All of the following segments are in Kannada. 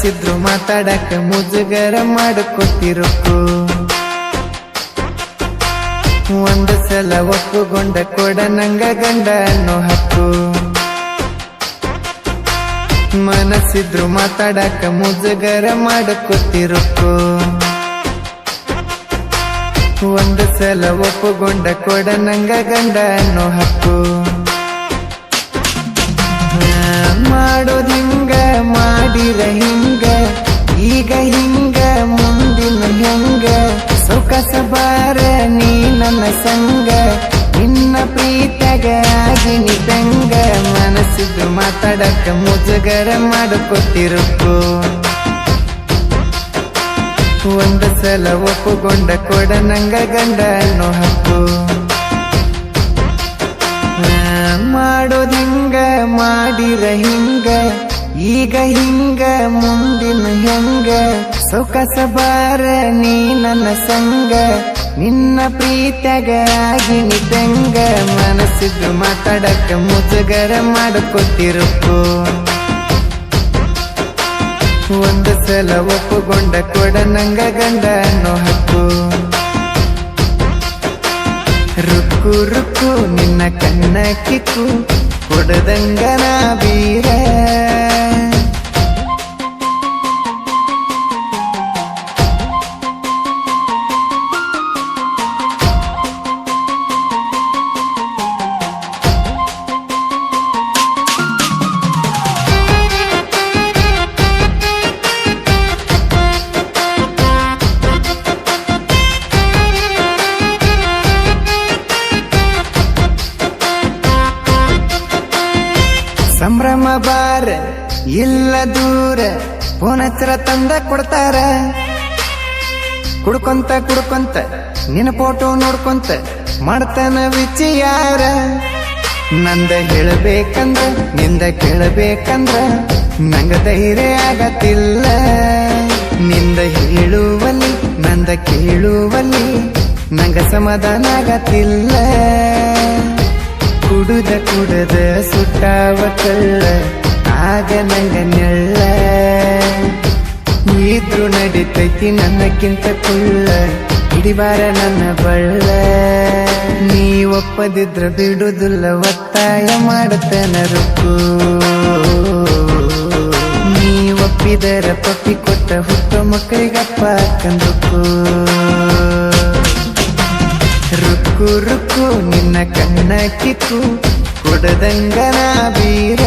ಮನಸ್ಸಿದ್ರು ಮಾತಾಡಕ ಮುಜುಗರ ಮಾಡಿಕೊಟ್ಟಿರುಕು ಒಂದು ಸಲ ಒಪ್ಪುಗೊಂಡ ಕೊಡ ನಂಗ ಗಂಡ ಅನ್ನೋ ಹಕ್ಕು ಮನಸ್ಸಿದ್ರು ಮಾತಾಡಕ ಮುಜುಗರ ಮಾಡಿಕೊಟ್ಟಿರುಕು ಒಂದು ಸಲ ಒಪ್ಪುಗೊಂಡ ಕೊಡ ನಂಗ ಗಂಡ ಅನ್ನೋ ಹಕ್ಕು ಮಾಡೋದ್ ಹಿಂಗ ಮಾಡಿರ ಹಿಂಗ ಈಗ ಹಿಂಗ ಮುಂದಿನ ಹೆಂಗ ಸೊಕಸ ಬಾರ ನೀ ನನ್ನ ಸಂಗ ನಿನ್ನ ಪ್ರೀತಗ ಆಗಿನಿ ತಂಗ ಮನಸ್ಸಿದ್ರು ಮಾತಾಡಕ ಮುಜುಗರ ಮಾಡಿಕೊಟ್ಟಿರುಕು ಒಂದು ಸಲ ಒಪ್ಪುಗೊಂಡ ಕೊಡ ನಂಗ ಗಂಡ ಅನ್ನೋ ಹಕ್ಕು ಮಾಡೋದ್ ಹಿಂಗ ಮಾಡಿರ ಹಿಂಗ ಈಗ ಹಿಂಗ ಮುಂದಿನ ಹೆಂಗ ಸೊಕಸ ಬಾರ ನೀ ನನ್ನ ಸಂಗ ನಿನ್ನ ಪ್ರೀತಗ ಆಗಿನಿ ತಂಗ ಮನಸ್ಸಿದ್ರು ಮಾತಾಡಕ ಮುಜುಗರ ಮಾಡಿಕೊಟ್ಟಿರುಕು ಒಂದು ಸಲ ಒಪ್ಪುಗೊಂಡ ಕೊಡ ನಂಗ ಗಂಡ ಅನ್ನೋ ಹಕ್ಕು ರುಕ್ಕು ರುಕ್ಕು ನಿನ್ನ ಕಣ್ಣ ಕಿಕ್ಕು ಕೊಡದಂಗನ ಬೀರ ಸಂಭ್ರಮ ಬಾರ ಇಲ್ಲ ದೂರ ಫೋನ್ ಹಚ್ಚರ ತಂದ ಕೊಡ್ತಾರ ಕುಡ್ಕೊಂತ ಕುಡ್ಕೊಂತ ನಿನ್ನ ಫೋಟೋ ನೋಡ್ಕೊಂತ ಮಾಡ್ತಾನ ವಿಚಾರ ನಂದ ಹೇಳಬೇಕಂದ್ರ ನಿಂದ ಕೇಳಬೇಕಂದ್ರ ನಂಗ ಧೈರ್ಯ ಆಗತ್ತಿಲ್ಲ ನಿಂದ ಹೇಳುವಲ್ಲಿ ನಂದ ಕೇಳುವಲ್ಲಿ ನಂಗ ಸಮಾಧಾನ ಆಗತ್ತಿಲ್ಲ ಕುಡುದ ಕುಡದ ಸುಟ್ಟಾವ ಕಳ್ಳ ಆಗ ನಂಗ ನೆಳ್ಳ ಇದ್ರು ನಡಿತೈತಿ ನನ್ನಕ್ಕಿಂತ ಕುಳ್ಳ ಹಿಡಿಬಾರ ನನ್ನ ಬಳ್ಳ ನೀ ಒಪ್ಪದಿದ್ರ ಬಿಡುದಿಲ್ಲ ಒತ್ತಾಯ ಮಾಡತನ ರುಕ್ಕು ನೀ ಒಪ್ಪಿದರ ಪಪ್ಪಿ ಕೊಟ್ಟ ಹುಟ್ಟು ಮಕ್ಕಳಿಗಪ್ಪ ಕಂದುಕು ರುಕ್ಕು ರುಕ್ಕು ನಿನ್ನ ಕಣ್ಣ ಕಿಕ್ಕು ಕೊಡದಂಗನ ಬೀರ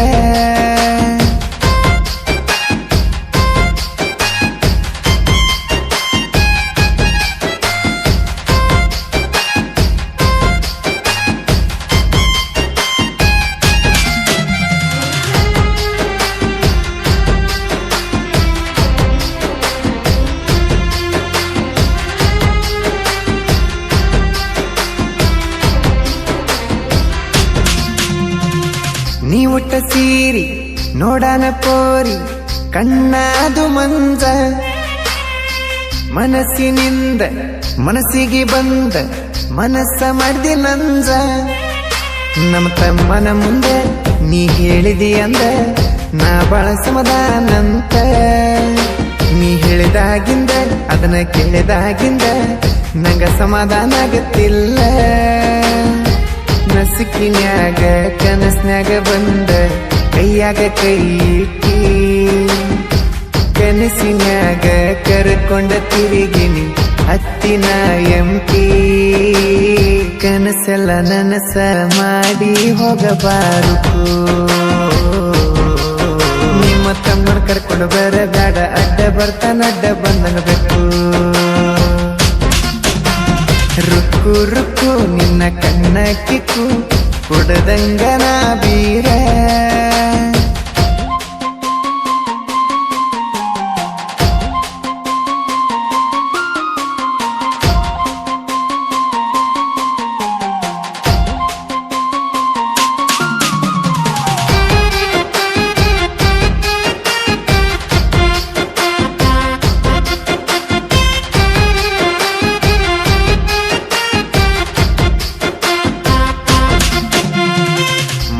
ನೀ ಉಟ್ಟ ಸೀರಿ ನೋಡನ ಪೋರಿ ಕಣ್ಣಾದು ಮಂಜ ಮನಸ್ಸಿನಿಂದ ಮನಸ್ಸಿಗೆ ಬಂದ ಮನಸ್ಸ ಮಾಡ್ದಿ ನಂಜ ನಮ್ಮ ತಮ್ಮನ ಮುಂದೆ ನೀ ಹೇಳಿದಿ ಅಂದ ನಾ ಬಾಳ ಸಮಾಧಾನಂತ ನೀ ಹೇಳಿದಾಗಿಂದ ಅದನ್ನ ಕೇಳಿದಾಗಿಂದ ನಂಗ ಸಮಾಧಾನ ಆಗತ್ತಿಲ್ಲ ನಸಿಕಿನ್ಯಾಗ ಕನಸ್ನ್ಯಾಗ ಬಂದ ಕೈಯಾಗ ಕೈ ಇಟ್ಟಿ ಕನಸಿನ್ಯಾಗ ಕರ್ಕೊಂಡ ತಿರುಗಿನಿ ಹತ್ತಿನ ಎಂಟಿ ಕನಸೆಲ್ಲ ನನಸ ಮಾಡಿ ಹೋಗಬಾರದು ನಿಮ್ಮ ತಮ್ಮನ ಕರ್ಕೊಂಡು ಬರಬೇಡ ಅಡ್ಡ ಬರ್ತಾನ ಅಡ್ಡ ಬಂದನಬೇಕು ರುಕ್ಕು ರುಕ್ಕು ನಿನ್ನ ಕಣ್ಣ ಕಿಕ್ಕು ಕೊಡದಂಗನ ಬೀರ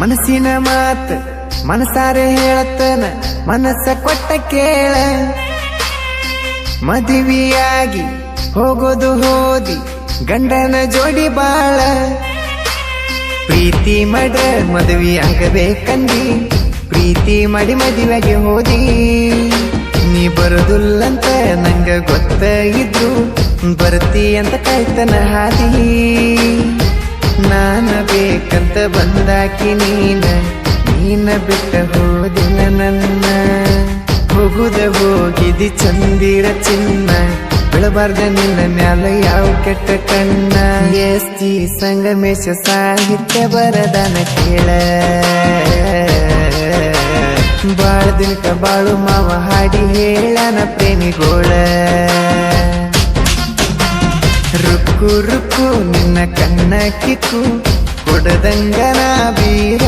ಮನಸ್ಸಿನ ಮಾತು ಮನಸಾರೆ ಹೇಳತ್ತನ ಮನಸ್ಸ ಕೊಟ್ಟ ಕೇಳ ಮದುವೆಯಾಗಿ ಹೋಗೋದು ಹೋದಿ ಗಂಡನ ಜೋಡಿ ಬಾಳ ಪ್ರೀತಿ ಮಾಡ ಮದುವೆ ಆಗಬೇಕಂದಿ ಪ್ರೀತಿ ಮಾಡಿ ಮದುವೆಗೆ ಹೋದಿ ನೀ ಬರುದಿಲ್ಲಂತ ನಂಗ ಗೊತ್ತ ಇದ್ರು ಬರ್ತಿ ಅಂತ ಕಾಯ್ತನ ಹಾದಿ ನಾನ ಬೇಕಂತ ಬಂದಾಕಿ ನೀನ ಬಿಟ್ಟ ಹೋದಿನ ನನ್ನ ಹೋಗುದ ಹೋಗಿದಿ ಚಂದಿರ ಚಿನ್ನ ಬೆಳಬಾರ್ದ ನಿನ್ನ ಮ್ಯಾಲ ಯಾವ ಕೆಟ್ಟ ಕಣ್ಣ ಎಸ್ತಿ ಸಂಗಮೇಶ ಸಾಹಿತ್ಯ ಬರದಾನ ಕೇಳ ಬಾಳ ದಿನಕ ಬಾಳು ಮಾವ ಹಾಡಿ ಹೇಳನ ಪ್ರೇಮಿಗೋಳ ರುಕ್ಕು ರುಕ್ಕು ನಿನ್ನ ಕಣ್ಣ ಕಿಕ್ಕು ಕೊಡದಂಗನ ಬೀರ